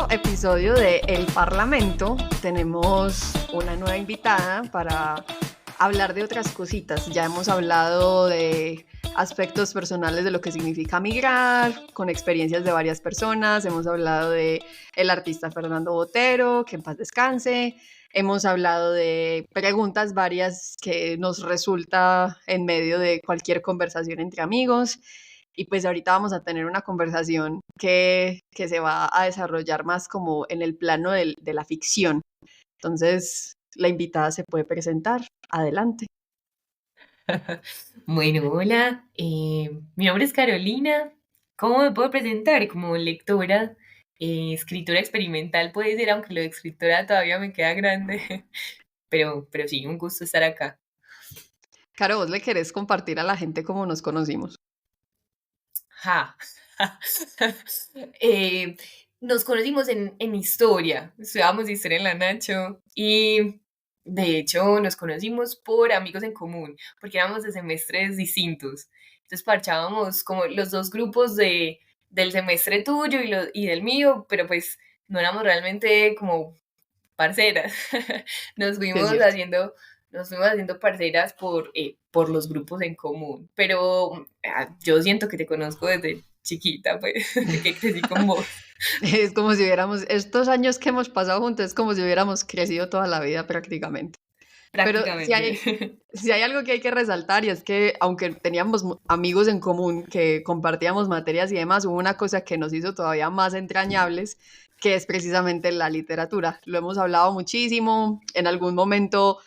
cuarto episodio de El Parlamento tenemos una nueva invitada para hablar de otras cositas. Ya hemos hablado de aspectos personales de lo que significa migrar, con experiencias de varias personas. Hemos hablado de el artista Fernando Botero, que en paz descanse. Hemos hablado de preguntas varias que nos resulta en medio de cualquier conversación entre amigos. Y pues ahorita vamos a tener una conversación que se va a desarrollar más como en el plano de la ficción. Entonces, la invitada se puede presentar. Adelante. Bueno, hola, mi nombre es Carolina. ¿Cómo me puedo presentar? Como lectora, escritora experimental puede ser, aunque lo de escritora todavía me queda grande, pero sí, un gusto estar acá. Caro, ¿vos le querés compartir a la gente cómo nos conocimos? Ja. Eh, Nos conocimos en historia, estudiábamos historia en la Nacho y de hecho nos conocimos por amigos en común, porque éramos de semestres distintos. Entonces parchábamos como los dos grupos del semestre tuyo y del mío, pero pues no éramos realmente como parceras. Nos Sí, es fuimos cierto. haciendo, nos fuimos haciendo parceras por los grupos en común. Pero yo siento que te conozco desde chiquita, pues, de que crecí con vos, Es como si hubiéramos, estos años que hemos pasado juntos, es como si hubiéramos crecido toda la vida prácticamente. Pero prácticamente. si hay algo que hay que resaltar y es que aunque teníamos amigos en común que compartíamos materias y demás, hubo una cosa que nos hizo todavía más entrañables, que es precisamente la literatura. Lo hemos hablado muchísimo, en algún momento,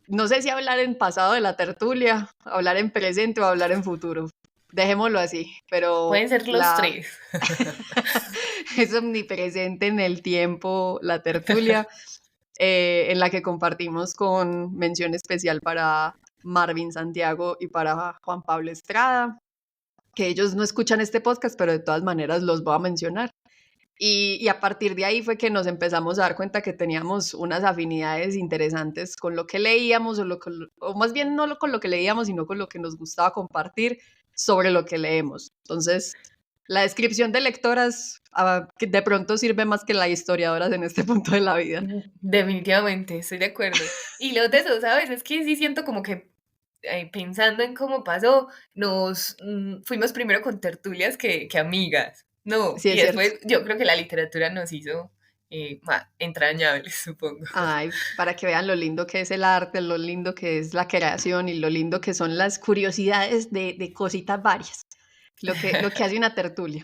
no sé si hablar en pasado de la tertulia, hablar en presente o hablar en futuro. Dejémoslo así, pero Pueden ser los la tres. es omnipresente en el tiempo la tertulia en la que compartimos con mención especial para Marvin Santiago y para Juan Pablo Estrada, que ellos no escuchan este podcast, pero de todas maneras los voy a mencionar. Y a partir de ahí fue que nos empezamos a dar cuenta que teníamos unas afinidades interesantes con lo que leíamos, o más bien no con lo que leíamos, sino con lo que nos gustaba compartir sobre lo que leemos. Entonces, la descripción de lectoras que de pronto sirve más que la historiadoras en este punto de la vida. Definitivamente, estoy de acuerdo. Y lo de eso, ¿sabes? Es que sí siento como que pensando en cómo pasó, nos fuimos primero con tertulias que amigas. No, Sí, y es cierto. después yo creo que la literatura nos hizo entrañables, supongo. Ay, para que vean lo lindo que es el arte, lo lindo que es la creación y lo lindo que son las curiosidades de cositas varias, lo que hace una tertulia.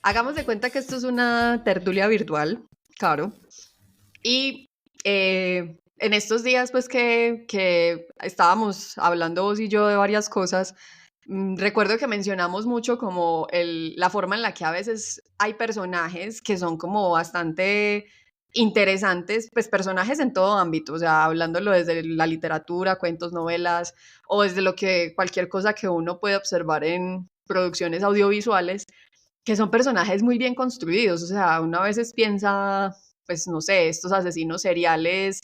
Hagamos de cuenta que esto es una tertulia virtual, claro, y en estos días pues que estábamos hablando vos y yo de varias cosas, recuerdo que mencionamos mucho como la forma en la que a veces hay personajes que son como bastante interesantes, pues personajes en todo ámbito, o sea, hablándolo desde la literatura, cuentos, novelas, o desde lo que cualquier cosa que uno puede observar en producciones audiovisuales, que son personajes muy bien construidos, o sea, uno a veces piensa, pues no sé, estos asesinos seriales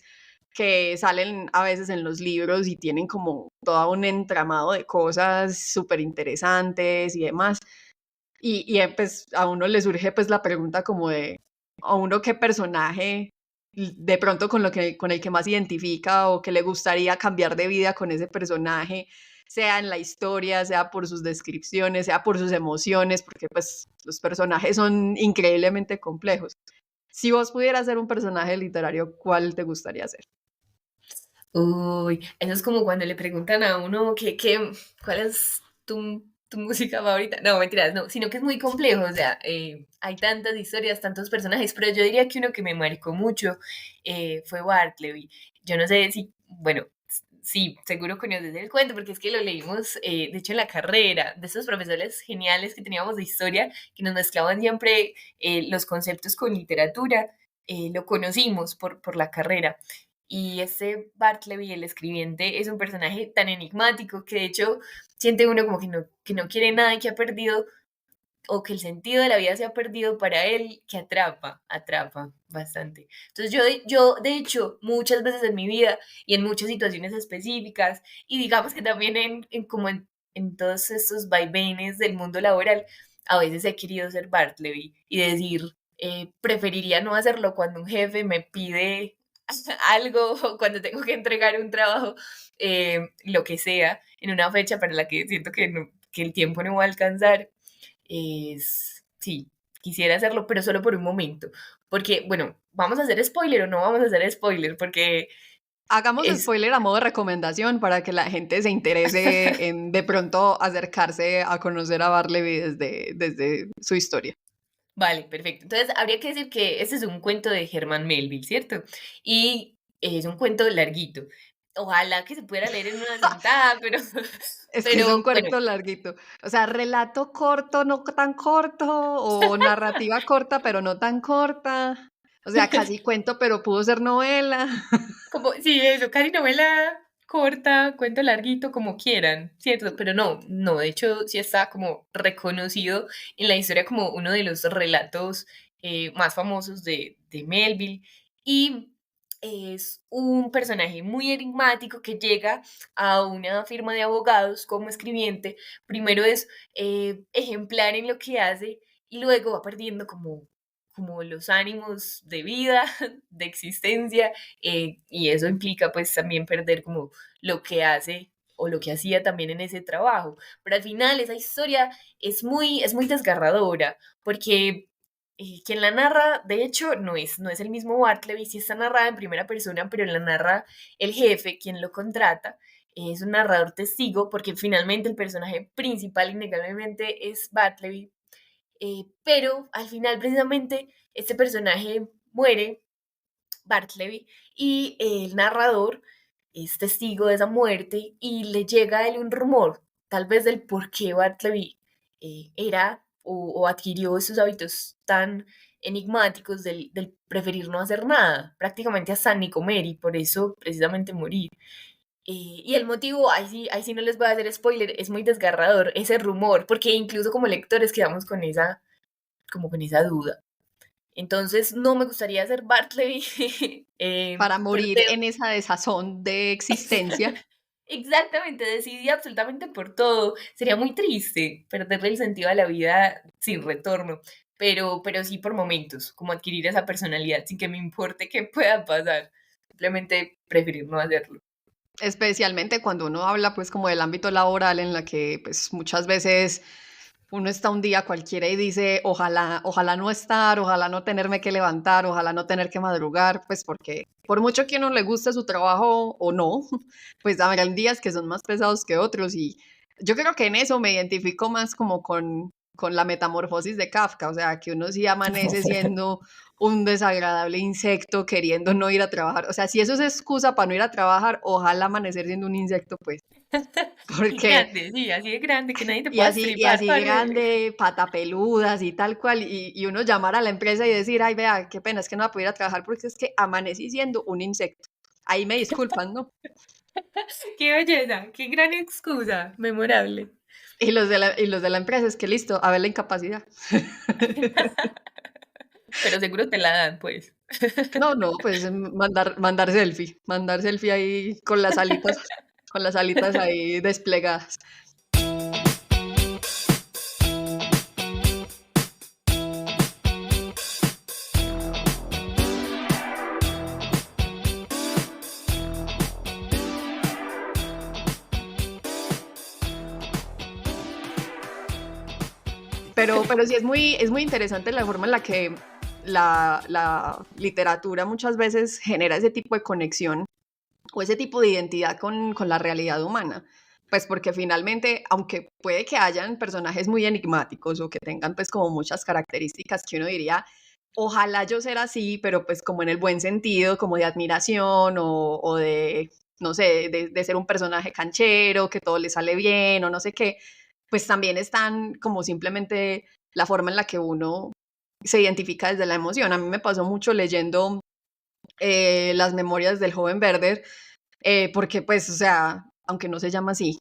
que salen a veces en los libros y tienen como todo un entramado de cosas súper interesantes y demás. Pues a uno le surge pues la pregunta como de, a uno qué personaje de pronto con el que más identifica o que le gustaría cambiar de vida con ese personaje, sea en la historia, sea por sus descripciones, sea por sus emociones, porque pues los personajes son increíblemente complejos. Si vos pudieras ser un personaje literario, ¿cuál te gustaría ser? Uy, eso es como cuando le preguntan a uno cuál es tu música favorita. No, mentiras, no, sino que es muy complejo, o sea, hay tantas historias, tantos personajes, pero yo diría que uno que me marcó mucho fue Bartleby. Yo no sé si, bueno, sí, seguro conoces el cuento, porque es que lo leímos, de hecho, en la carrera, de esos profesores geniales que teníamos de historia, que nos mezclaban siempre los conceptos con literatura, lo conocimos por la carrera. Y ese Bartleby, el escribiente, es un personaje tan enigmático que de hecho siente uno como que no quiere nada y que ha perdido o que el sentido de la vida se ha perdido para él, que atrapa bastante. Entonces yo de hecho, muchas veces en mi vida y en muchas situaciones específicas, y digamos que también en todos estos vaivenes del mundo laboral, a veces he querido ser Bartleby y decir, preferiría no hacerlo cuando un jefe me pide algo o cuando tengo que entregar un trabajo, lo que sea, en una fecha para la que siento que el tiempo no va a alcanzar. Sí, quisiera hacerlo, pero solo por un momento. Porque, bueno, ¿vamos a hacer spoiler o no vamos a hacer spoiler? Porque Hagamos es, spoiler a modo de recomendación para que la gente se interese en de pronto acercarse a conocer a Barleby desde su historia. vale, perfecto. Entonces, habría que decir que este es un cuento de Herman Melville, ¿cierto? Y es un cuento larguito. Ojalá que se pudiera leer en una sentada, pero, Es que es un pero bueno, cuento larguito. O sea, relato corto, no tan corto, o narrativa corta, pero no tan corta. O sea, casi cuento, pero pudo ser novela. como, sí, eso, casi novela corta, cuento larguito, como quieran, ¿cierto? Pero no, de hecho sí está como reconocido en la historia como uno de los relatos más famosos de Melville. Y es un personaje muy enigmático que llega a una firma de abogados como escribiente. Primero es ejemplar en lo que hace y luego va perdiendo como los ánimos de vida, de existencia, y eso implica pues también perder como lo que hace o lo que hacía también en ese trabajo. Pero al final esa historia es muy desgarradora porque quien la narra, de hecho, no es el mismo Bartleby, sí está narrada en primera persona, pero la narra el jefe, quien lo contrata. Es un narrador testigo porque finalmente el personaje principal innegablemente es Bartleby, pero al final precisamente este personaje muere, Bartleby, y el narrador es testigo de esa muerte y le llega a él un rumor, tal vez del por qué Bartleby era o adquirió esos hábitos tan enigmáticos del preferir no hacer nada, prácticamente hasta ni comer y por eso precisamente morir. Y el motivo, ahí sí no les voy a hacer spoiler, es muy desgarrador, ese rumor, porque incluso como lectores quedamos como con esa duda. Entonces, no me gustaría ser Bartleby, Para morir perder en esa desazón de existencia. exactamente, decidí absolutamente por todo. Sería muy triste perderle el sentido a la vida sin retorno, pero sí por momentos, como adquirir esa personalidad sin que me importe qué pueda pasar. Simplemente preferir no hacerlo. Especialmente cuando uno habla pues como del ámbito laboral en la que pues muchas veces uno está un día cualquiera y dice ojalá, ojalá no estar, ojalá no tenerme que levantar, ojalá no tener que madrugar, pues porque por mucho que a uno le guste su trabajo o no, pues habrán días que son más pesados que otros y yo creo que en eso me identifico más como con la metamorfosis de Kafka, o sea, que uno sí amanece siendo un desagradable insecto queriendo no ir a trabajar. O sea, si eso es excusa para no ir a trabajar, ojalá amanecer siendo un insecto, pues, Y porque, grande, sí, así de grande que nadie te y pueda así, y estripar, así parce. grande, patapeludas y tal cual, y uno llamar a la empresa y decir, ay, vea, qué pena, es que no va a poder ir a trabajar porque es que amanecí siendo un insecto. Ahí me disculpan, ¿no? Qué belleza, qué gran excusa, memorable. Y los de la empresa es que listo, a ver la incapacidad. Pero seguro te la dan, pues. No, no, pues mandar selfie ahí con las alitas ahí desplegadas. Pero sí es muy interesante la forma en la que la literatura muchas veces genera ese tipo de conexión o ese tipo de identidad con la realidad humana. Pues porque finalmente, aunque puede que hayan personajes muy enigmáticos o que tengan pues como muchas características que uno diría, ojalá yo ser así, pero pues como en el buen sentido, como de admiración o de, no sé, de ser un personaje canchero, que todo le sale bien o no sé qué, pues también están como simplemente la forma en la que uno se identifica desde la emoción. A mí me pasó mucho leyendo las memorias del joven Werther, porque pues, o sea, aunque no se llama así,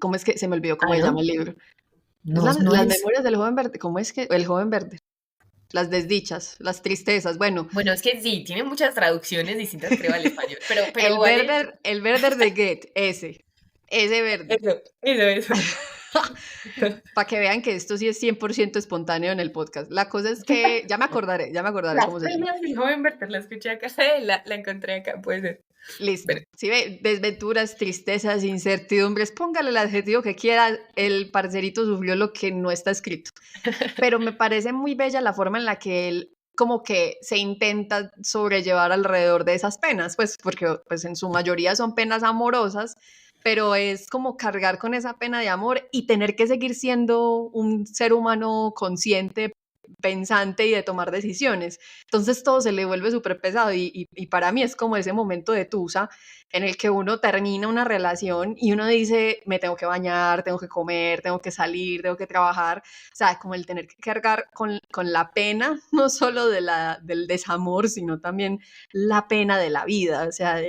¿cómo es que se me olvidó cómo Ah, se llama ¿no? el libro? Es No, no las es. memorias del joven verde. ¿Cómo es que? El joven verde. Las desdichas, las tristezas. Bueno, Bueno, es que sí, tiene muchas traducciones distintas, creo, al español, pero vale. el verde de Goethe, ese verde. Eso. Para que vean que esto sí es 100% espontáneo en el podcast. La cosa es que ya me acordaré Las cómo se llama. penas del joven Werther, la escuché acá, la encontré acá, puede ser. Listo. Pero, Si ve, desventuras, tristezas, incertidumbres, póngale el adjetivo que quiera, el parcerito sufrió lo que no está escrito. Pero me parece muy bella la forma en la que él como que se intenta sobrellevar alrededor de esas penas, pues porque pues en su mayoría son penas amorosas, pero es como cargar con esa pena de amor y tener que seguir siendo un ser humano consciente, pensante y de tomar decisiones. Entonces todo se le vuelve súper pesado y para mí es como ese momento de tusa en el que uno termina una relación y uno dice, me tengo que bañar, tengo que comer, tengo que salir, tengo que trabajar. O sea, como el tener que cargar con la pena, no solo del desamor, sino también la pena de la vida. O sea,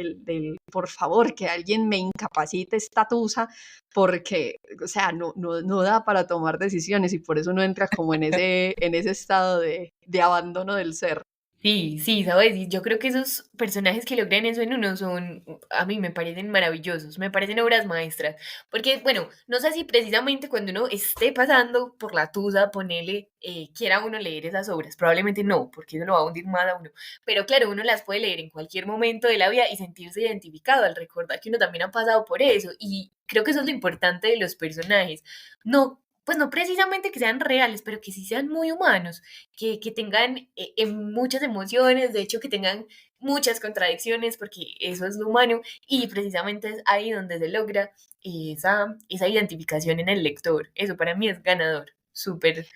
por favor, que alguien me incapacite esta tusa porque, o sea, no da para tomar decisiones y por eso uno entra como en ese estado de abandono del ser. sí, sí, ¿sabes? Y yo creo que esos personajes que logran eso en uno son, a mí me parecen maravillosos, me parecen obras maestras, porque, bueno, no sé si precisamente cuando uno esté pasando por la tusa, ponele, quiera uno leer esas obras, probablemente no, porque eso lo va a hundir más a uno, pero claro, uno las puede leer en cualquier momento de la vida y sentirse identificado al recordar que uno también ha pasado por eso, y creo que eso es lo importante de los personajes, no, pues no precisamente que sean reales, pero que sí sean muy humanos, que tengan muchas emociones, de hecho que tengan muchas contradicciones, porque eso es lo humano, y precisamente es ahí donde se logra esa identificación en el lector. Eso para mí es ganador, súper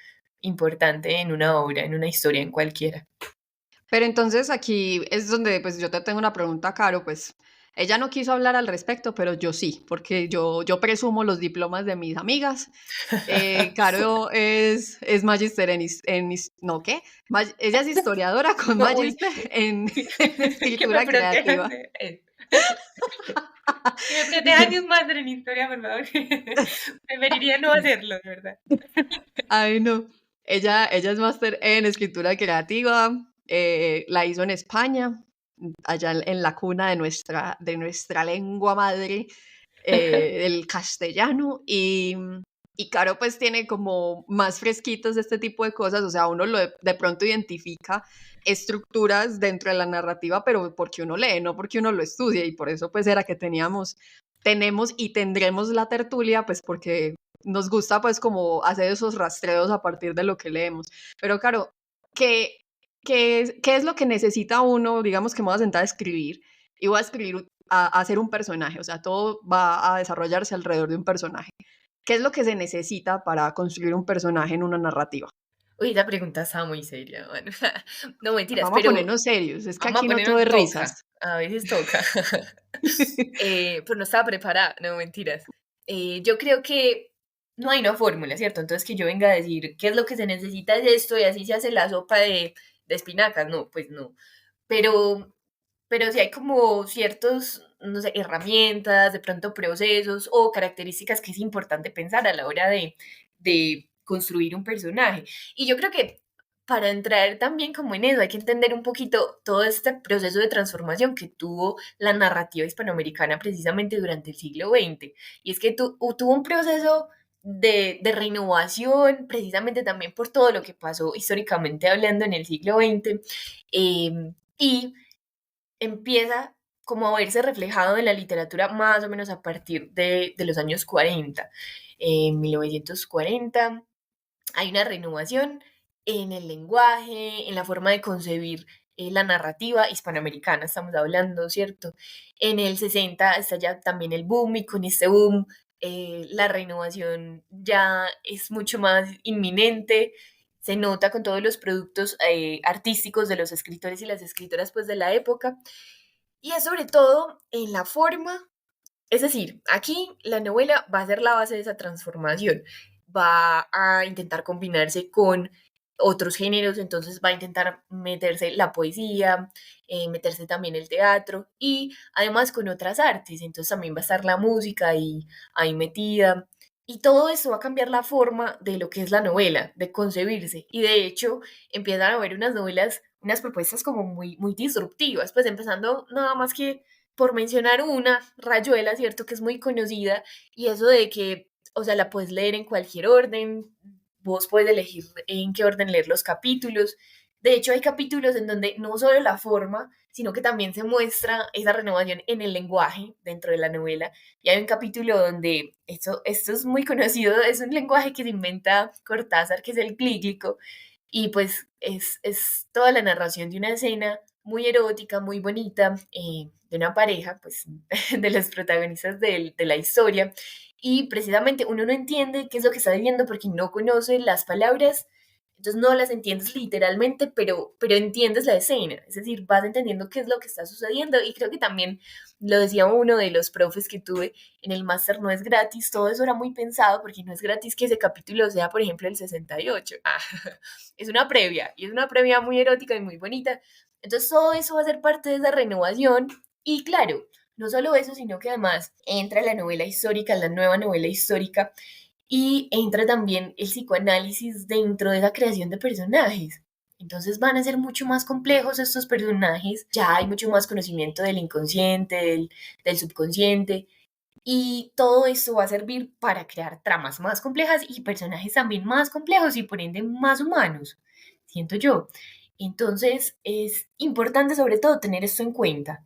importante en una obra, en una historia, en cualquiera. Pero entonces aquí es donde pues yo te tengo una pregunta, Caro, pues ella no quiso hablar al respecto, pero yo sí, porque yo presumo los diplomas de mis amigas. Caro es magíster no, ¿qué? Ella es historiadora con No, uy, magíster en que me escritura protejan creativa. de eso. Que me protejan de un máster en historia, por favor. Preferiría no hacerlo, de verdad. Ay, no. Ella es máster en escritura creativa, la hizo en España, allá en la cuna de nuestra lengua madre, el castellano, y Caro pues tiene como más fresquitos de este tipo de cosas, o sea, uno de pronto identifica estructuras dentro de la narrativa, pero porque uno lee, no porque uno lo estudia, y por eso pues era que tenemos y tendremos la tertulia, pues porque nos gusta pues como hacer esos rastreos a partir de lo que leemos. Pero claro, ¿qué, qué es lo que necesita uno? Digamos que me voy a sentar a escribir y voy a escribir, a hacer un personaje, o sea, todo va a desarrollarse alrededor de un personaje. ¿Qué es lo que se necesita para construir un personaje en una narrativa? Uy, esa pregunta está muy seria, bueno. No mentiras, Vamos a pero ponernos serios, es que vamos a aquí no todo es ponernos toca. risas. A veces toca. Pero no estaba preparada, no mentiras. Yo creo que no hay una fórmula, ¿cierto? Entonces que yo venga a decir qué es lo que se necesita es esto y así se hace la sopa de espinacas. No, pues no. Pero, pero sí hay como ciertos, no sé, herramientas, de pronto procesos o características que es importante pensar a la hora de construir un personaje. Y yo creo que para entrar también como en eso hay que entender un poquito todo este proceso de transformación que tuvo la narrativa hispanoamericana precisamente durante el siglo XX. Y es que tuvo un proceso de renovación precisamente también por todo lo que pasó históricamente hablando en el siglo XX. Y empieza como a verse reflejado en la literatura más o menos a partir de los años 40. En 1940 hay una renovación en el lenguaje, en la forma de concebir la narrativa hispanoamericana, estamos hablando, ¿cierto? En el 60 está ya también el boom y con este boom la renovación ya es mucho más inminente, se nota con todos los productos artísticos de los escritores y las escritoras pues de la época y es sobre todo en la forma, es decir, aquí la novela va a ser la base de esa transformación, va a intentar combinarse con otros géneros, entonces va a intentar meterse la poesía, meterse también el teatro y además con otras artes, entonces también va a estar la música ahí metida. Y todo eso va a cambiar la forma de lo que es la novela, de concebirse. Y de hecho, empiezan a haber unas novelas, unas propuestas como muy disruptivas, pues empezando nada más que por mencionar una, Rayuela, ¿cierto? Que es muy conocida, y eso de que, o sea, la puedes leer en cualquier orden, vos puedes elegir en qué orden leer los capítulos. De hecho, hay capítulos en donde no solo la forma, sino que también se muestra esa renovación en el lenguaje dentro de la novela. Y hay un capítulo donde, esto es muy conocido, es un lenguaje que se inventa Cortázar, que es el clíglico, y pues es toda la narración de una escena muy erótica, muy bonita, de una pareja, pues de los protagonistas de la historia, y precisamente uno no entiende qué es lo que está viviendo porque no conoce las palabras, entonces no las entiendes literalmente, pero entiendes la escena, es decir, vas entendiendo qué es lo que está sucediendo, y creo que también lo decía uno de los profes que tuve en el máster, no es gratis, todo eso era muy pensado, porque no es gratis que ese capítulo sea, por ejemplo, el 68. Es una previa, y es una previa muy erótica y muy bonita. Entonces todo eso va a ser parte de esa renovación, y claro, no solo eso, sino que además entra la novela histórica, la nueva novela histórica, y entra también el psicoanálisis dentro de la creación de personajes. Entonces van a ser mucho más complejos estos personajes, ya hay mucho más conocimiento del inconsciente, del subconsciente, y todo esto va a servir para crear tramas más complejas y personajes también más complejos y por ende más humanos, siento yo. Entonces es importante sobre todo tener esto en cuenta.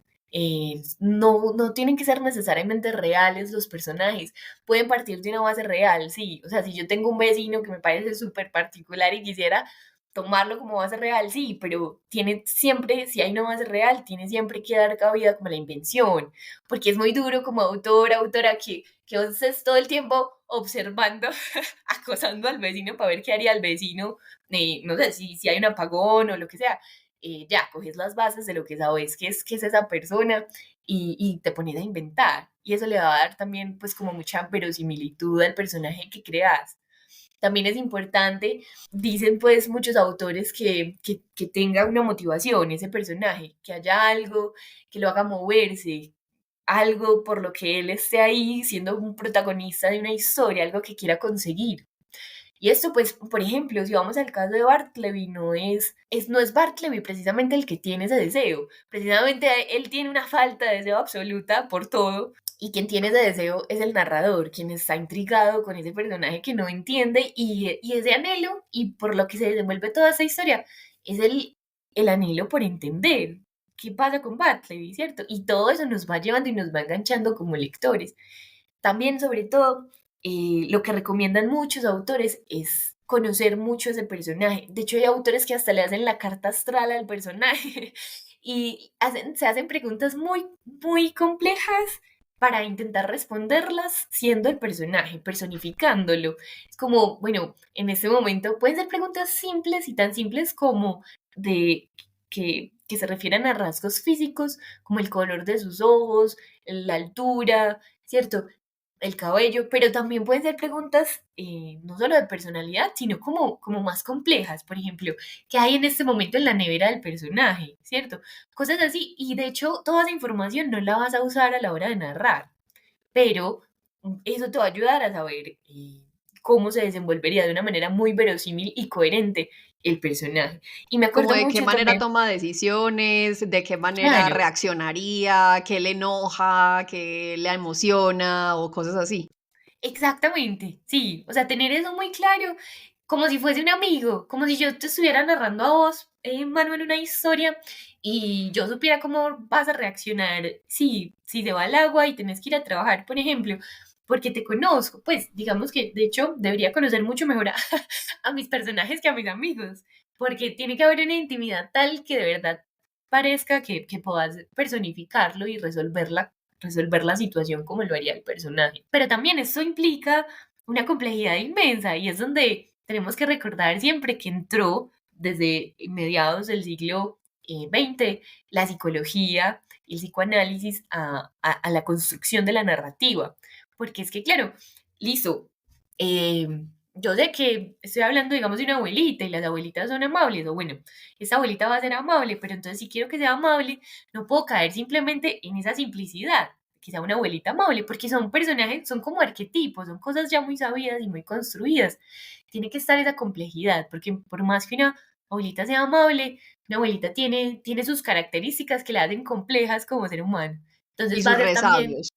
No tienen que ser necesariamente reales los personajes, pueden partir de una base real, sí. O sea, si yo tengo un vecino que me parece súper particular y quisiera tomarlo como base real, sí, pero tiene siempre, si hay una base real, tiene siempre que dar cabida como a la invención, porque es muy duro como autor, autora, que vos estés todo el tiempo observando, acosando al vecino para ver qué haría el vecino, no sé, si hay un apagón o lo que sea. Ya, coges las bases de lo que sabes que es esa persona, y te pones a inventar. Y eso le va a dar también pues como mucha verosimilitud al personaje que creas. También es importante, dicen pues muchos autores, que tenga una motivación ese personaje, que haya algo que lo haga moverse, algo por lo que él esté ahí siendo un protagonista de una historia, algo que quiera conseguir. Y esto, pues, por ejemplo, si vamos al caso de Bartleby, no es Bartleby precisamente el que tiene ese deseo. Precisamente él tiene una falta de deseo absoluta por todo. Y quien tiene ese deseo es el narrador, quien está intrigado con ese personaje que no entiende, y ese anhelo, y por lo que se desenvuelve toda esa historia, es el anhelo por entender qué pasa con Bartleby, ¿cierto? Y todo eso nos va llevando y nos va enganchando como lectores. También, sobre todo, lo que recomiendan muchos autores es conocer mucho ese personaje. De hecho, hay autores que hasta le hacen la carta astral al personaje y se hacen preguntas muy complejas para intentar responderlas siendo el personaje, personificándolo. Es como, bueno, en este momento pueden ser preguntas simples y tan simples como de que se refieran a rasgos físicos, como el color de sus ojos, la altura, ¿cierto? El cabello, pero también pueden ser preguntas, no solo de personalidad, sino como más complejas. Por ejemplo, ¿qué hay en este momento en la nevera del personaje? ¿Cierto? Cosas así. Y de hecho, toda esa información no la vas a usar a la hora de narrar, pero eso te va a ayudar a saber cómo se desenvolvería de una manera muy verosímil y coherente el personaje. Y me Como acuerdo de qué mucho manera también, toma decisiones, de qué manera claro, reaccionaría, qué le enoja, qué le emociona o cosas así. exactamente, sí, o sea, tener eso muy claro, como si fuese un amigo, como si yo te estuviera narrando a vos, Manuel, una historia, y yo supiera cómo vas a reaccionar si se va al agua y tenés que ir a trabajar, por ejemplo, porque te conozco, pues digamos que de hecho debería conocer mucho mejor a mis personajes que a mis amigos, porque tiene que haber una intimidad tal que de verdad parezca que puedas personificarlo y resolver la situación como lo haría el personaje. Pero también esto implica una complejidad inmensa, y es donde tenemos que recordar siempre que entró desde mediados del siglo XX la psicología y el psicoanálisis a la construcción de la narrativa. Porque es que, claro, listo, eh, yo sé que estoy hablando, digamos, de una abuelita y las abuelitas son amables, o bueno, esa abuelita va a ser amable, pero entonces si quiero que sea amable, no puedo caer simplemente en esa simplicidad, que sea una abuelita amable, porque son personajes, son como arquetipos, son cosas ya muy sabidas y muy construidas. Tiene que estar esa complejidad, porque por más que una abuelita sea amable, una abuelita tiene sus características que la hacen complejas como ser humano. Y Entonces va a sus ser también, resabios.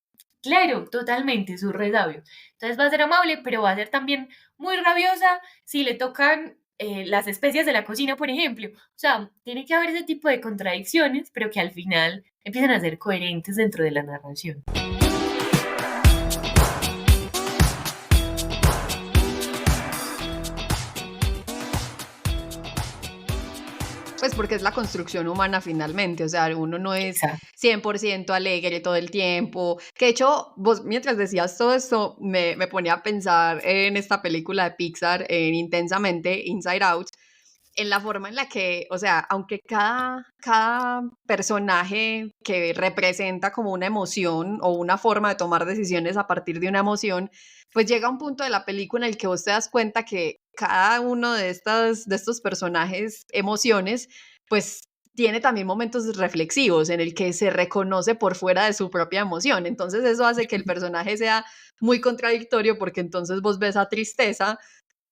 claro, totalmente, su resabio. Entonces va a ser amable, pero va a ser también muy rabiosa si le tocan las especias de la cocina, por ejemplo. O sea, tiene que haber ese tipo de contradicciones, pero que al final empiezan a ser coherentes dentro de la narración. Pues porque es la construcción humana finalmente, o sea, uno no es Exacto. 100% alegre todo el tiempo. Que de hecho, vos mientras decías todo esto, me ponía a pensar en esta película de Pixar, en Intensamente, Inside Out, en la forma en la que, o sea, aunque cada personaje que representa como una emoción o una forma de tomar decisiones a partir de una emoción, pues llega un punto de la película en el que vos te das cuenta que cada uno de estos personajes, emociones, pues tiene también momentos reflexivos en el que se reconoce por fuera de su propia emoción. Entonces eso hace que el personaje sea muy contradictorio porque entonces vos ves a tristeza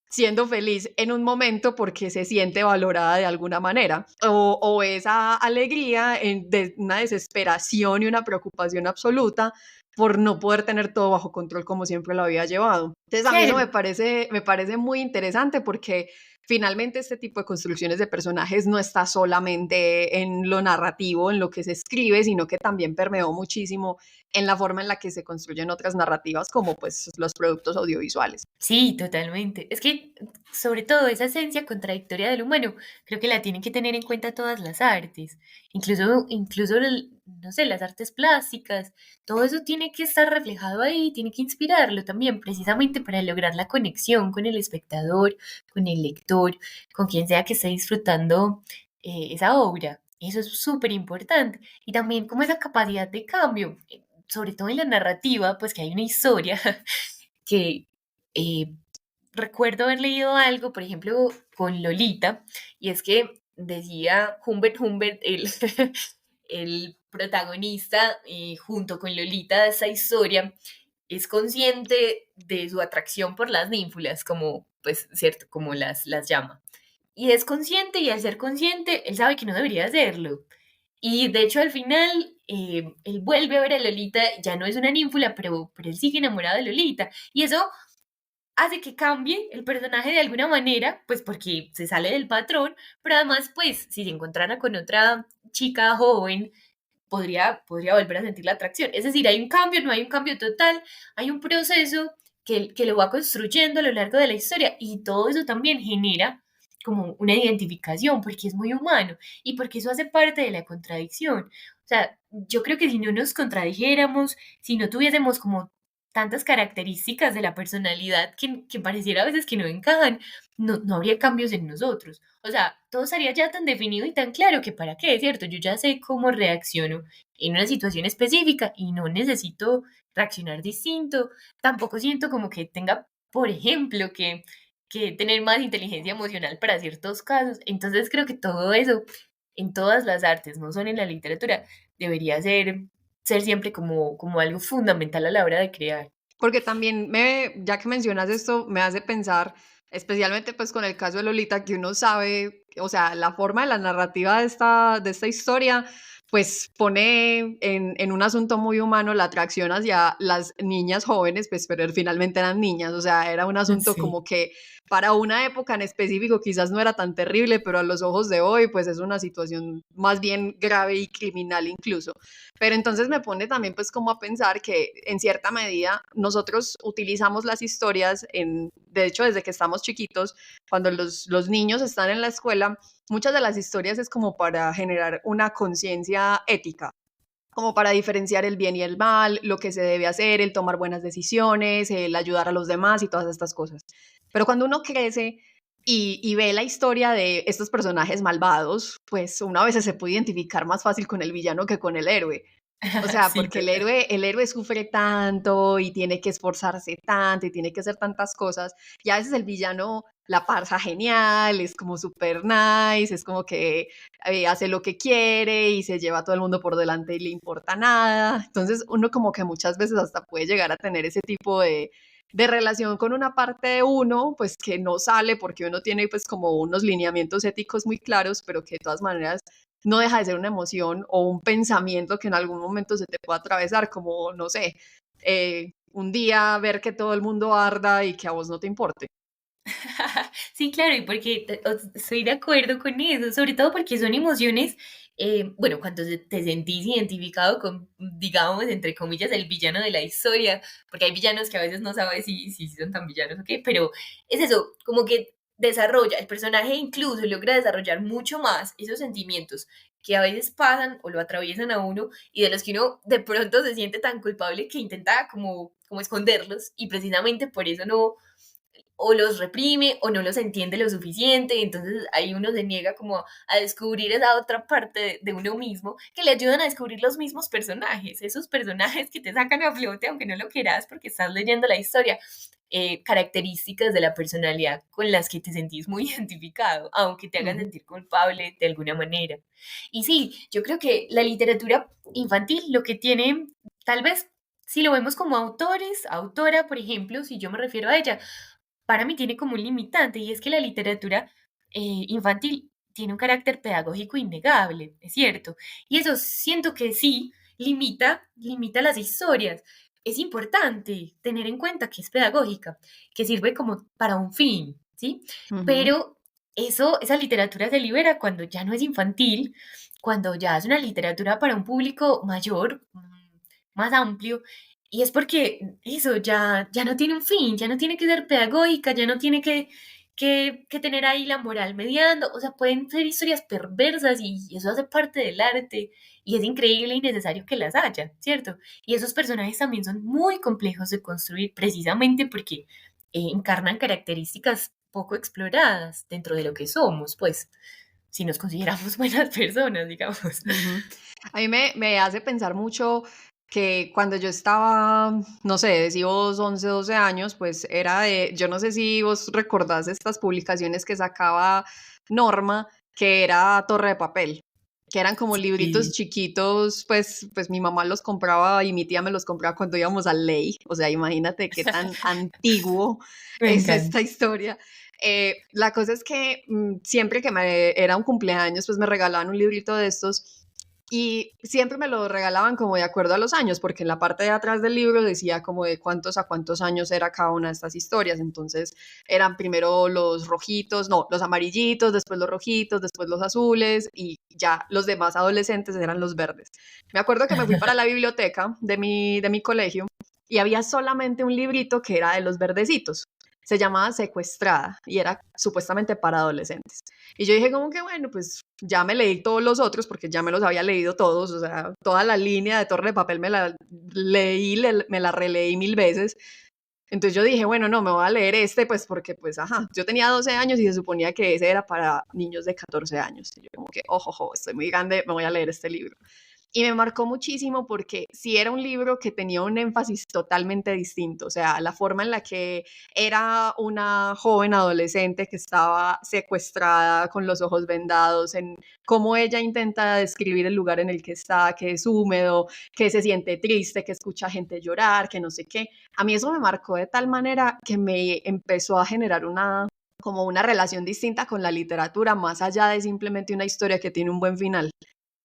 siendo feliz en un momento porque se siente valorada de alguna manera, o esa alegría de una desesperación y una preocupación absoluta por no poder tener todo bajo control como siempre lo había llevado. Entonces a mí eso Claro. me parece muy interesante porque finalmente este tipo de construcciones de personajes no está solamente en lo narrativo, en lo que se escribe, sino que también permeó muchísimo en la forma en la que se construyen otras narrativas como pues los productos audiovisuales. Sí, totalmente. Es que, sobre todo, esa esencia contradictoria del humano, creo que la tienen que tener en cuenta todas las artes, incluso no sé, las artes plásticas, todo eso tiene que estar reflejado ahí, tiene que inspirarlo también, precisamente para lograr la conexión con el espectador, con el lector, con quien sea que esté disfrutando esa obra. Eso es súper importante. Y también como esa capacidad de cambio, sobre todo en la narrativa, pues que hay una historia que eh, recuerdo haber leído algo, por ejemplo, con Lolita, y es que decía Humbert, el protagonista, junto con Lolita de esa historia, es consciente de su atracción por las ninfulas, como, pues, cierto, como las llama. Y es consciente, y al ser consciente, él sabe que no debería hacerlo. Y de hecho, al final, él vuelve a ver a Lolita, ya no es una ninfula, pero él sigue enamorado de Lolita. Y eso hace que cambie el personaje de alguna manera, pues porque se sale del patrón, pero además, pues, si se encontrara con otra chica joven, podría volver a sentir la atracción. Es decir, hay un cambio, no hay un cambio total, hay un proceso que lo va construyendo a lo largo de la historia y todo eso también genera como una identificación, porque es muy humano y porque eso hace parte de la contradicción. O sea, yo creo que si no nos contradijéramos, si no tuviésemos como tantas características de la personalidad que pareciera a veces que no encajan, no habría cambios en nosotros. O sea, todo estaría ya tan definido y tan claro que para qué, ¿cierto? Yo ya sé cómo reacciono en una situación específica y no necesito reaccionar distinto. Tampoco siento como que tenga, por ejemplo, que tener más inteligencia emocional para ciertos casos. Entonces creo que todo eso en todas las artes, no solo en la literatura, debería ser siempre como algo fundamental a la hora de crear. Porque también ya que mencionas esto, me hace pensar, especialmente pues con el caso de Lolita, que uno sabe, o sea, la forma de la narrativa de esta historia, pues pone en un asunto muy humano la atracción hacia las niñas jóvenes, pues pero finalmente eran niñas, o sea, era un asunto Sí. como que para una época en específico quizás no era tan terrible, pero a los ojos de hoy, pues es una situación más bien grave y criminal incluso. Pero entonces me pone también pues como a pensar que en cierta medida nosotros utilizamos las historias, de hecho desde que estamos chiquitos, cuando los niños están en la escuela, muchas de las historias es como para generar una conciencia ética, como para diferenciar el bien y el mal, lo que se debe hacer, el tomar buenas decisiones, el ayudar a los demás y todas estas cosas. Pero cuando uno crece y ve la historia de estos personajes malvados, pues uno a veces se puede identificar más fácil con el villano que con el héroe. O sea, Sí, porque total. el héroe sufre tanto y tiene que esforzarse tanto y tiene que hacer tantas cosas. Y a veces el villano la pasa genial, es como súper nice, es como que hace lo que quiere y se lleva a todo el mundo por delante y le importa nada. Entonces uno como que muchas veces hasta puede llegar a tener ese tipo de relación con una parte de uno, pues que no sale porque uno tiene pues como unos lineamientos éticos muy claros, pero que de todas maneras no deja de ser una emoción o un pensamiento que en algún momento se te puede atravesar, como, no sé, un día ver que todo el mundo arda y que a vos no te importe. Sí, claro, y porque estoy de acuerdo con eso, sobre todo porque son emociones, bueno, cuando te sentís identificado con, digamos, entre comillas, el villano de la historia, porque hay villanos que a veces no sabes si son tan villanos o qué, pero es eso, como que desarrolla, el personaje incluso logra desarrollar mucho más esos sentimientos que a veces pasan o lo atraviesan a uno y de los que uno de pronto se siente tan culpable que intenta como esconderlos y precisamente por eso no o los reprime o no los entiende lo suficiente, entonces ahí uno se niega como a descubrir esa otra parte de uno mismo que le ayudan a descubrir los mismos personajes, esos personajes que te sacan a flote aunque no lo quieras porque estás leyendo la historia, características de la personalidad con las que te sentís muy identificado, aunque te hagan Ujú, sentir culpable de alguna manera. Y sí, yo creo que la literatura infantil lo que tiene, tal vez, si lo vemos como autores, autora, por ejemplo, si yo me refiero a ella, para mí tiene como un limitante y es que la literatura infantil tiene un carácter pedagógico innegable, es cierto. Y eso siento que sí limita las historias. Es importante tener en cuenta que es pedagógica, que sirve como para un fin, ¿sí? ujú. Pero esa literatura se libera cuando ya no es infantil, cuando ya es una literatura para un público mayor, más amplio, y es porque eso ya no tiene un fin, ya no tiene que ser pedagógica, ya no tiene que tener ahí la moral mediando. O sea, pueden ser historias perversas y eso hace parte del arte y es increíble y necesario que las haya, ¿cierto? Y esos personajes también son muy complejos de construir precisamente porque encarnan características poco exploradas dentro de lo que somos, pues, si nos consideramos buenas personas, digamos. Ujú. A mí me hace pensar mucho que cuando yo estaba, no sé, decía vos 11, 12 años, pues era de, yo no sé si vos recordás estas publicaciones que sacaba Norma, que era Torre de Papel, que eran como libritos Sí, chiquitos, pues mi mamá los compraba y mi tía me los compraba cuando íbamos a Ley, o sea, imagínate qué tan antiguo me es encanta. esta historia. La cosa es que siempre que me era un cumpleaños, pues me regalaban un librito de estos y siempre me lo regalaban como de acuerdo a los años, porque en la parte de atrás del libro decía como de cuántos a cuántos años era cada una de estas historias. Entonces eran primero los rojitos, no, los amarillitos, después los rojitos, después los azules y ya los demás adolescentes eran los verdes. Me acuerdo que me fui para la biblioteca de mi colegio y había solamente un librito que era de los verdecitos. Se llamaba Secuestrada y era supuestamente para adolescentes. Y yo dije como que bueno, pues ya me leí todos los otros porque ya me los había leído todos, o sea, toda la línea de Torre de Papel me la leí, me la releí 1000 veces. Entonces yo dije, bueno, no, me voy a leer este, pues porque, pues, ajá, yo tenía 12 años y se suponía que ese era para niños de 14 años. Y yo como que, ojo, ojo, estoy muy grande, me voy a leer este libro. Y me marcó muchísimo porque sí era un libro que tenía un énfasis totalmente distinto, o sea, la forma en la que era una joven adolescente que estaba secuestrada con los ojos vendados, en cómo ella intenta describir el lugar en el que está, que es húmedo, que se siente triste, que escucha gente llorar, que no sé qué. A mí eso me marcó de tal manera que me empezó a generar como una relación distinta con la literatura, más allá de simplemente una historia que tiene un buen final,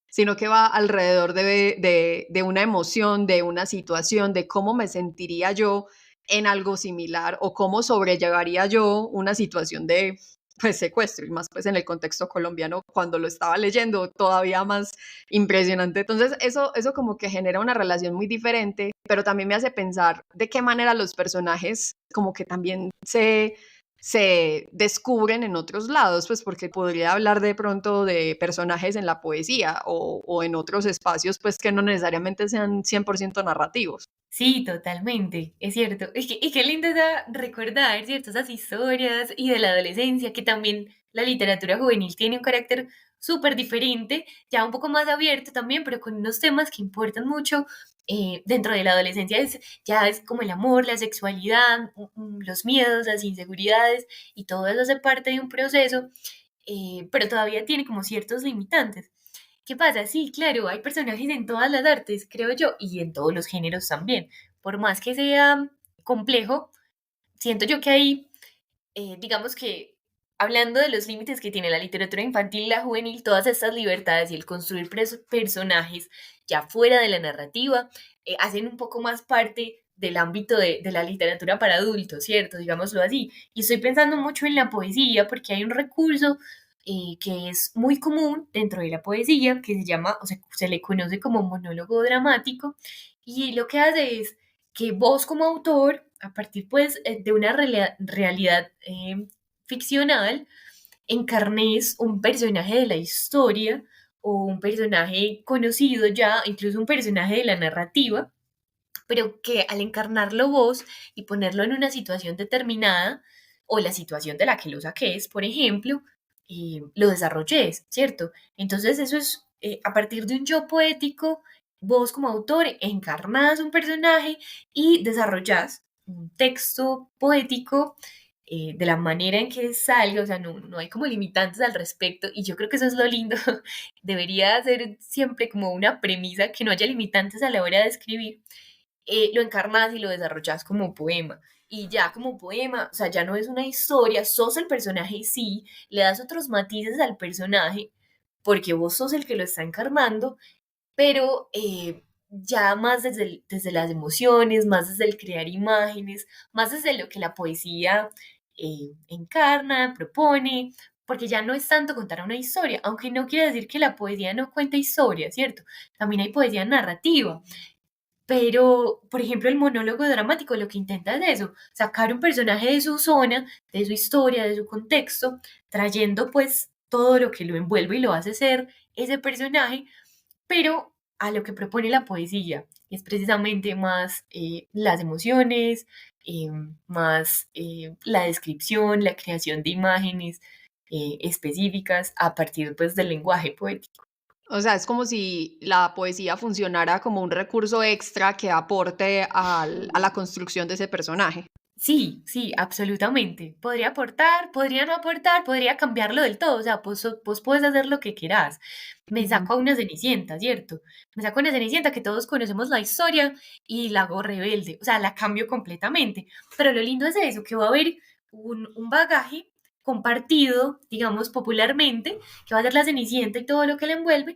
sino que va alrededor de una emoción, de una situación, de cómo me sentiría yo en algo similar o cómo sobrellevaría yo una situación de pues secuestro y más pues en el contexto colombiano cuando lo estaba leyendo todavía más impresionante. Entonces eso como que genera una relación muy diferente, pero también me hace pensar de qué manera los personajes como que también se descubren en otros lados, pues porque podría hablar de pronto de personajes en la poesía o en otros espacios, pues que no necesariamente sean 100% narrativos. Sí, totalmente, es cierto. Y qué lindo da recordar, ¿cierto? Esas historias y de la adolescencia, que también la literatura juvenil tiene un carácter súper diferente, ya un poco más abierto también, pero con unos temas que importan mucho dentro de la adolescencia. Ya es como el amor, la sexualidad, los miedos, las inseguridades, y todo eso hace parte de un proceso, pero todavía tiene como ciertos limitantes. ¿Qué pasa? Sí, claro, hay personajes en todas las artes, creo yo, y en todos los géneros también. Por más que sea complejo, siento yo que hay, digamos que, hablando de los límites que tiene la literatura infantil y la juvenil, todas estas libertades y el construir personajes ya fuera de la narrativa, hacen un poco más parte del ámbito de la literatura para adultos, ¿cierto? Digámoslo así. Y estoy pensando mucho en la poesía porque hay un recurso que es muy común dentro de la poesía, que se llama, o sea, se le conoce como monólogo dramático, y lo que hace es que vos como autor, a partir pues de una realidad ficcional, encarnes un personaje de la historia o un personaje conocido ya, incluso un personaje de la narrativa, pero que al encarnarlo vos y ponerlo en una situación determinada, o la situación de la que lo saques, por ejemplo, lo desarrolles, ¿cierto? Entonces eso es, a partir de un yo poético, vos como autor encarnás un personaje y desarrollás un texto poético de la manera en que salga, o sea, no hay como limitantes al respecto, y yo creo que eso es lo lindo. Debería ser siempre como una premisa que no haya limitantes a la hora de escribir. Lo encarnas y lo desarrollas como poema. Y ya como poema, o sea, ya no es una historia, sos el personaje y sí, le das otros matices al personaje, porque vos sos el que lo está encarnando, pero ya más desde las emociones, más desde el crear imágenes, más desde lo que la poesía encarna, propone, porque ya no es tanto contar una historia, aunque no quiere decir que la poesía no cuenta historia, ¿cierto? También hay poesía narrativa. Pero, por ejemplo, el monólogo dramático lo que intenta es eso, sacar un personaje de su zona, de su historia, de su contexto, trayendo pues todo lo que lo envuelve y lo hace ser ese personaje, pero a lo que propone la poesía, es precisamente más las emociones, eh, más la descripción, la creación de imágenes específicas a partir pues del lenguaje poético. O sea, es como si la poesía funcionara como un recurso extra que aporte a la construcción de ese personaje. Sí, sí, absolutamente. Podría aportar, podría no aportar, podría cambiarlo del todo. O sea, vos puedes hacer lo que quieras. Me Ujú. saco a una Cenicienta, ¿cierto? Me saco a una Cenicienta que todos conocemos la historia y la hago rebelde. O sea, la cambio completamente. Pero lo lindo es eso, que va a haber un bagaje compartido, digamos, popularmente, que va a ser la Cenicienta y todo lo que la envuelve.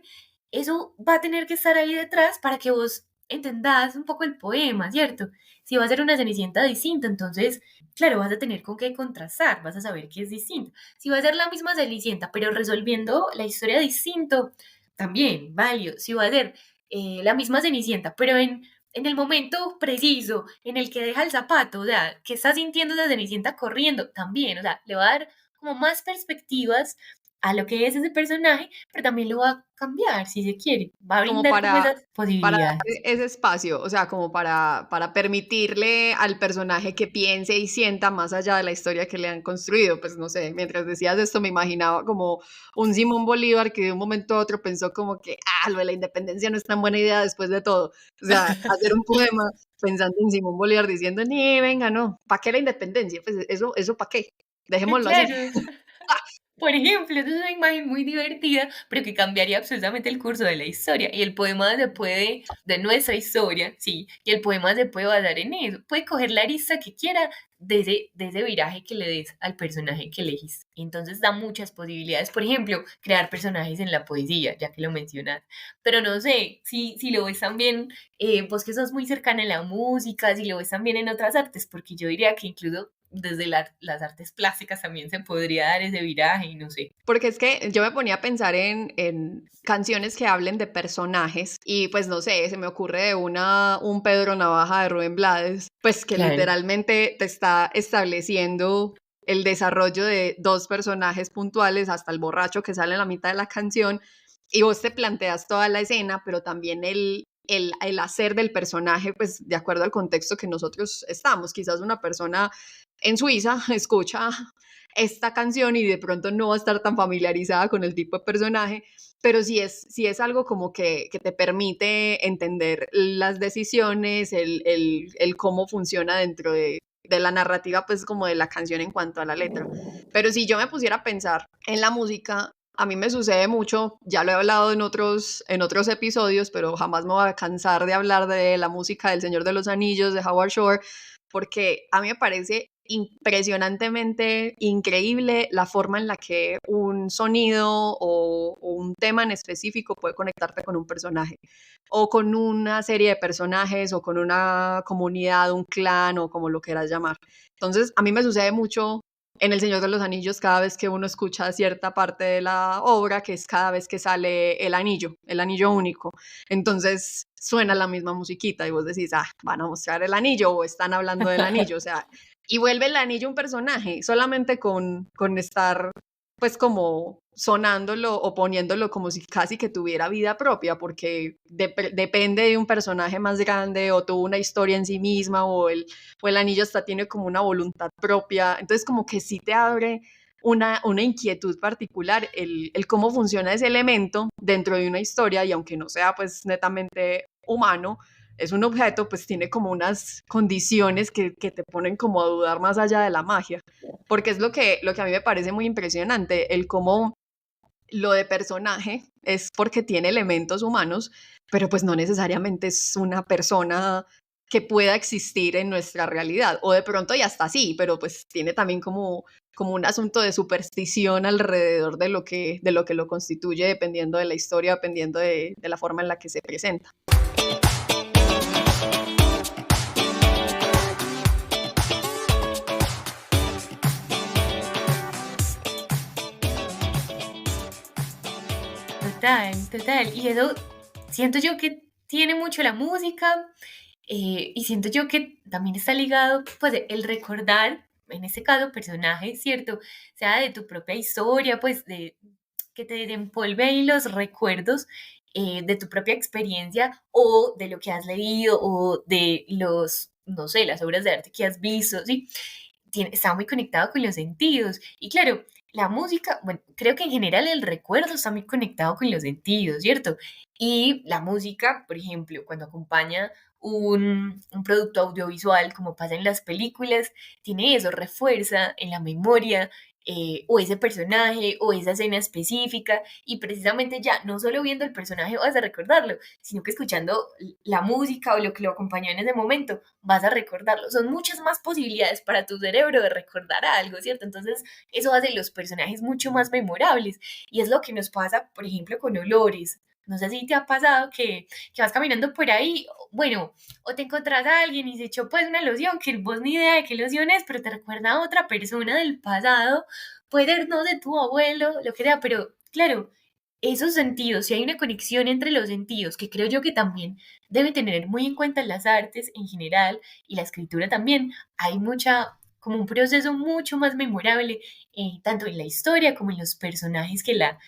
Eso va a tener que estar ahí detrás para que vos entendás un poco el poema, ¿cierto? Si va a ser una Cenicienta distinta, entonces, claro, vas a tener con qué contrastar, vas a saber que es distinto. Si va a ser la misma Cenicienta, pero resolviendo la historia distinto, también, válido. Si va a ser la misma Cenicienta, pero en el momento preciso en el que deja el zapato, o sea, que está sintiendo esa Cenicienta corriendo, también, o sea, le va a dar como más perspectivas a lo que es ese personaje, pero también lo va a cambiar si se quiere, va a Como brindar como esas para posibilidades. darle ese espacio, o sea, como para permitirle al personaje que piense y sienta más allá de la historia que le han construido. Pues no sé, mientras decías esto me imaginaba como un Simón Bolívar que de un momento a otro pensó como que, lo de la independencia no es tan buena idea después de todo. O sea, hacer un poema pensando en Simón Bolívar diciendo, ni, venga, no, ¿para qué la independencia? Pues eso ¿para qué? Dejémoslo así. Claro. Por ejemplo, es una imagen muy divertida, pero que cambiaría absolutamente el curso de la historia. Y el poema se puede, de nuestra historia, sí, y el poema se puede basar en eso. Puede coger la arista que quiera de ese viraje que le des al personaje que elegís. Entonces da muchas posibilidades. Por ejemplo, crear personajes en la poesía, ya que lo mencionas. Pero no sé, si lo ves también, vos que sos muy cercana a la música, si lo ves también en otras artes, porque yo diría que incluso desde las artes plásticas también se podría dar ese viraje y no sé. Porque es que yo me ponía a pensar en canciones que hablen de personajes y pues no sé, se me ocurre de un Pedro Navaja de Rubén Blades, pues que Claro. literalmente te está estableciendo el desarrollo de dos personajes puntuales hasta el borracho que sale en la mitad de la canción y vos te planteas toda la escena, pero también el hacer del personaje, pues de acuerdo al contexto que nosotros estamos, quizás una persona en Suiza escucha esta canción y de pronto no va a estar tan familiarizada con el tipo de personaje, pero sí es algo como que te permite entender las decisiones, el cómo funciona dentro de la narrativa, pues como de la canción en cuanto a la letra. Pero si yo me pusiera a pensar en la música, a mí me sucede mucho, ya lo he hablado en otros episodios, pero jamás me voy a cansar de hablar de la música del Señor de los Anillos, de Howard Shore, porque a mí me parece impresionantemente increíble la forma en la que un sonido o un tema en específico puede conectarte con un personaje o con una serie de personajes o con una comunidad, un clan o como lo quieras llamar. Entonces, a mí me sucede mucho en El Señor de los Anillos cada vez que uno escucha cierta parte de la obra, que es cada vez que sale el anillo único. Entonces suena la misma musiquita y vos decís, ah, van a mostrar el anillo o están hablando del anillo, o sea, y vuelve el anillo un personaje solamente con estar pues como sonándolo o poniéndolo como si casi que tuviera vida propia, porque depende de un personaje más grande o tuvo una historia en sí misma o el anillo hasta tiene como una voluntad propia, entonces como que sí te abre una inquietud particular, el cómo funciona ese elemento dentro de una historia y aunque no sea pues netamente humano, es un objeto, pues tiene como unas condiciones que te ponen como a dudar más allá de la magia, porque es lo que a mí me parece muy impresionante, el cómo lo de personaje es porque tiene elementos humanos, pero pues no necesariamente es una persona que pueda existir en nuestra realidad, o de pronto ya está así, pero pues tiene también como un asunto de superstición alrededor de lo que lo constituye, dependiendo de la historia, dependiendo de la forma en la que se presenta. Total, total. Y eso siento yo que tiene mucho la música, y siento yo que también está ligado, pues, el recordar, en este caso, personajes, ¿cierto? Sea de tu propia historia, pues, de que te empolve ahí los recuerdos de tu propia experiencia o de lo que has leído o de los, no sé, las obras de arte que has visto, ¿sí? Está muy conectado con los sentidos. Y claro, la música, bueno, creo que en general el recuerdo está muy conectado con los sentidos, ¿cierto? Y la música, por ejemplo, cuando acompaña un producto audiovisual, como pasa en las películas, tiene eso, refuerza en la memoria o ese personaje o esa escena específica y precisamente ya no solo viendo el personaje vas a recordarlo, sino que escuchando la música o lo que lo acompañó en ese momento vas a recordarlo. Son muchas más posibilidades para tu cerebro de recordar algo, ¿cierto? Entonces eso hace los personajes mucho más memorables y es lo que nos pasa, por ejemplo, con olores. No sé si te ha pasado que vas caminando por ahí, bueno, o te encontrás a alguien y se echó pues una loción que vos ni idea de qué loción es, pero te recuerda a otra persona del pasado, puede ser, no sé, tu abuelo, lo que sea, pero claro, esos sentidos, si hay una conexión entre los sentidos, que creo yo que también debe tener muy en cuenta las artes en general y la escritura también, hay mucha, como un proceso mucho más memorable, tanto en la historia como en los personajes que la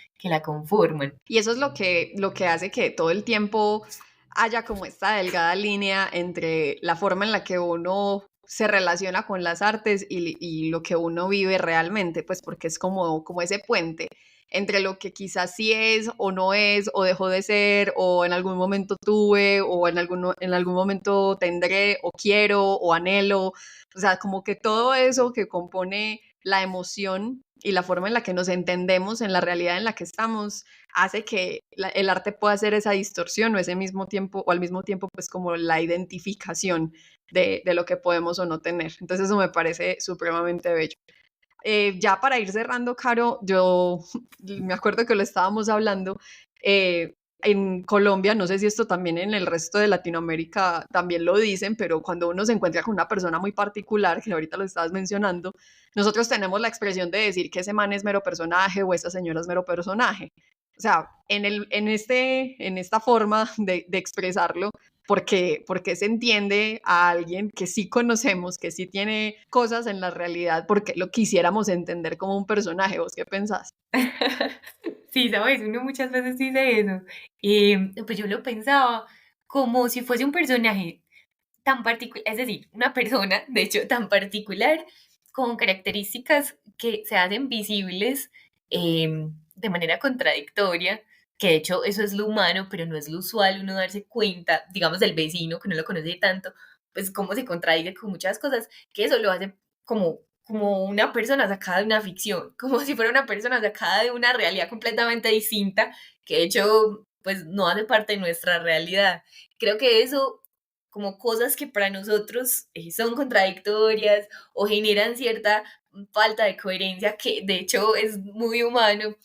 conforman. Y eso es lo que hace que todo el tiempo haya como esta delgada línea entre la forma en la que uno se relaciona con las artes y lo que uno vive realmente, pues porque es como ese puente entre lo que quizás sí es o no es o dejó de ser o en algún momento tuve o en algún momento tendré o quiero o anhelo, o sea, como que todo eso que compone la emoción y la forma en la que nos entendemos en la realidad en la que estamos hace que el arte pueda hacer esa distorsión o ese mismo tiempo, o al mismo tiempo, pues como la identificación de lo que podemos o no tener. Entonces eso me parece supremamente bello. Ya para ir cerrando, Caro, yo me acuerdo que lo estábamos hablando, en Colombia, no sé si esto también en el resto de Latinoamérica también lo dicen, pero cuando uno se encuentra con una persona muy particular, que ahorita lo estabas mencionando, nosotros tenemos la expresión de decir que ese man es mero personaje o esa señora es mero personaje. O sea, en esta forma de expresarlo, porque se entiende a alguien que sí conocemos, que sí tiene cosas en la realidad, porque lo quisiéramos entender como un personaje. ¿Vos qué pensás? Sí, sabes, uno muchas veces dice eso. Pues yo lo pensaba como si fuese un personaje tan particular, es decir, una persona, de hecho, tan particular con características que se hacen visibles de manera contradictoria, que de hecho eso es lo humano, pero no es lo usual uno darse cuenta, digamos, del vecino que no lo conoce tanto, pues cómo se contradice con muchas cosas, que eso lo hace como una persona sacada de una ficción, como si fuera una persona sacada de una realidad completamente distinta, que de hecho pues no hace parte de nuestra realidad. Creo que eso, como cosas que para nosotros son contradictorias o generan cierta falta de coherencia, que de hecho es muy humano,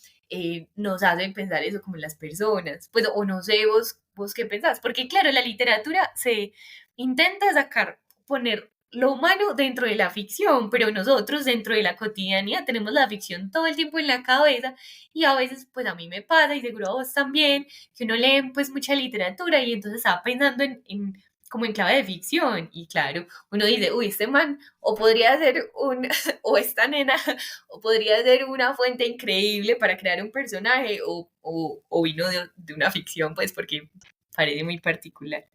nos hacen pensar eso como en las personas. Pues, o no sé, vos qué pensás, porque claro, la literatura se intenta sacar, poner lo humano dentro de la ficción, pero nosotros dentro de la cotidianidad tenemos la ficción todo el tiempo en la cabeza y a veces pues a mí me pasa y seguro a vos también, que uno lee pues mucha literatura y entonces está pensando como en clave de ficción y claro, uno dice, uy, este man o podría ser o esta nena, o podría ser una fuente increíble para crear un personaje o vino de una ficción, pues porque parece muy particular.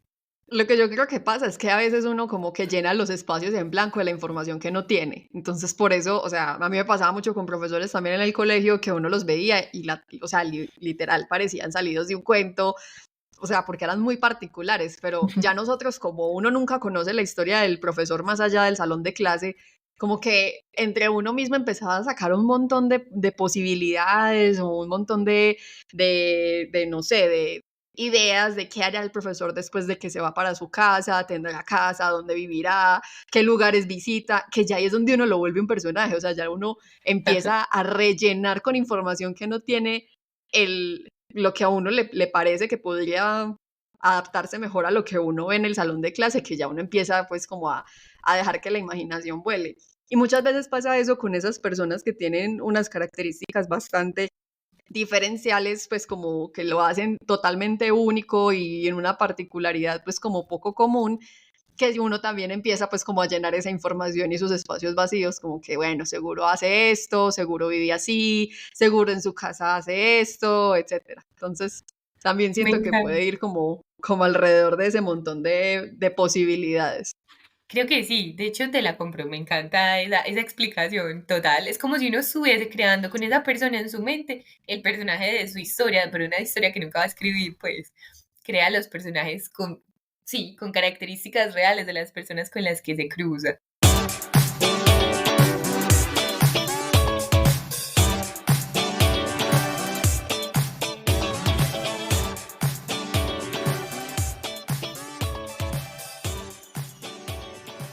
Lo que yo creo que pasa es que a veces uno como que llena los espacios en blanco de la información que no tiene. Entonces, por eso, o sea, a mí me pasaba mucho con profesores también en el colegio que uno los veía y, o sea, literal parecían salidos de un cuento, o sea, porque eran muy particulares, pero ya nosotros, como uno nunca conoce la historia del profesor más allá del salón de clase, como que entre uno mismo empezaba a sacar un montón de posibilidades o un montón no sé, de ideas de qué hará el profesor después de que se va para su casa, tendrá casa, dónde vivirá, qué lugares visita, que ya ahí es donde uno lo vuelve un personaje, o sea, ya uno empieza a rellenar con información que no tiene lo que a uno le parece que podría adaptarse mejor a lo que uno ve en el salón de clase, que ya uno empieza pues como a dejar que la imaginación vuele. Y muchas veces pasa eso con esas personas que tienen unas características bastante diferenciales, pues como que lo hacen totalmente único y en una particularidad pues como poco común, que uno también empieza pues como a llenar esa información y esos espacios vacíos, como que bueno, seguro hace esto, seguro vive así, seguro en su casa hace esto, etcétera. Entonces, también Me siento que encanta. puede ir como alrededor de ese montón de posibilidades. Creo que sí, de hecho te la compro, me encanta esa explicación total. Es como si uno estuviese creando con esa persona en su mente el personaje de su historia, pero una historia que nunca va a escribir, pues crea los personajes con, sí, con características reales de las personas con las que se cruza.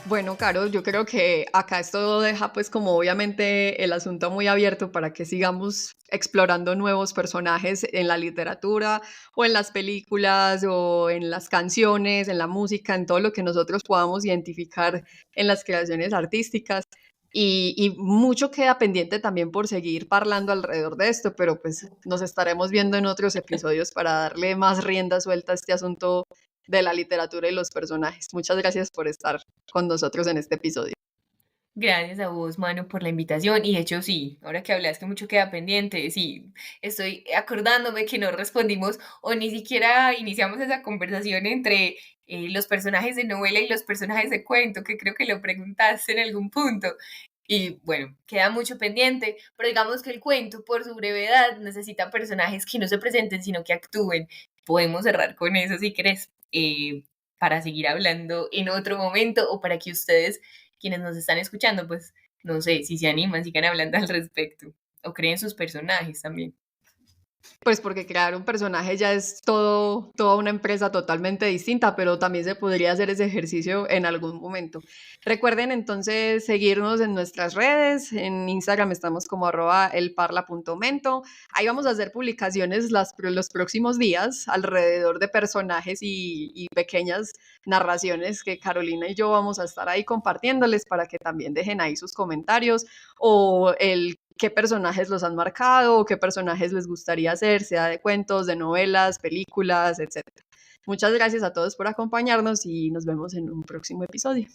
Bueno, Caro, yo creo que acá esto deja pues como obviamente el asunto muy abierto para que sigamos explorando nuevos personajes en la literatura o en las películas o en las canciones, en la música, en todo lo que nosotros podamos identificar en las creaciones artísticas. Y mucho queda pendiente también por seguir parlando alrededor de esto, pero pues nos estaremos viendo en otros episodios para darle más rienda suelta a este asunto de la literatura y los personajes. Muchas gracias por estar con nosotros en este episodio. Gracias a vos, Manu, por la invitación. Y de hecho, sí, ahora que hablas que mucho queda pendiente, sí, estoy acordándome que no respondimos o ni siquiera iniciamos esa conversación entre los personajes de novela y los personajes de cuento, que creo que lo preguntaste en algún punto. Y bueno, queda mucho pendiente, pero digamos que el cuento, por su brevedad, necesita personajes que no se presenten, sino que actúen. Podemos cerrar con eso si querés, para seguir hablando en otro momento o para que ustedes quienes nos están escuchando, pues no sé si se animan, sigan hablando al respecto o creen sus personajes también. Pues porque crear un personaje ya es toda una empresa totalmente distinta, pero también se podría hacer ese ejercicio en algún momento. Recuerden entonces seguirnos en nuestras redes, en Instagram estamos como @elparla.mento. Ahí vamos a hacer publicaciones los próximos días alrededor de personajes y pequeñas narraciones que Carolina y yo vamos a estar ahí compartiéndoles para que también dejen ahí sus comentarios o qué personajes los han marcado o qué personajes les gustaría hacer, sea de cuentos, de novelas, películas, etcétera. Muchas gracias a todos por acompañarnos y nos vemos en un próximo episodio.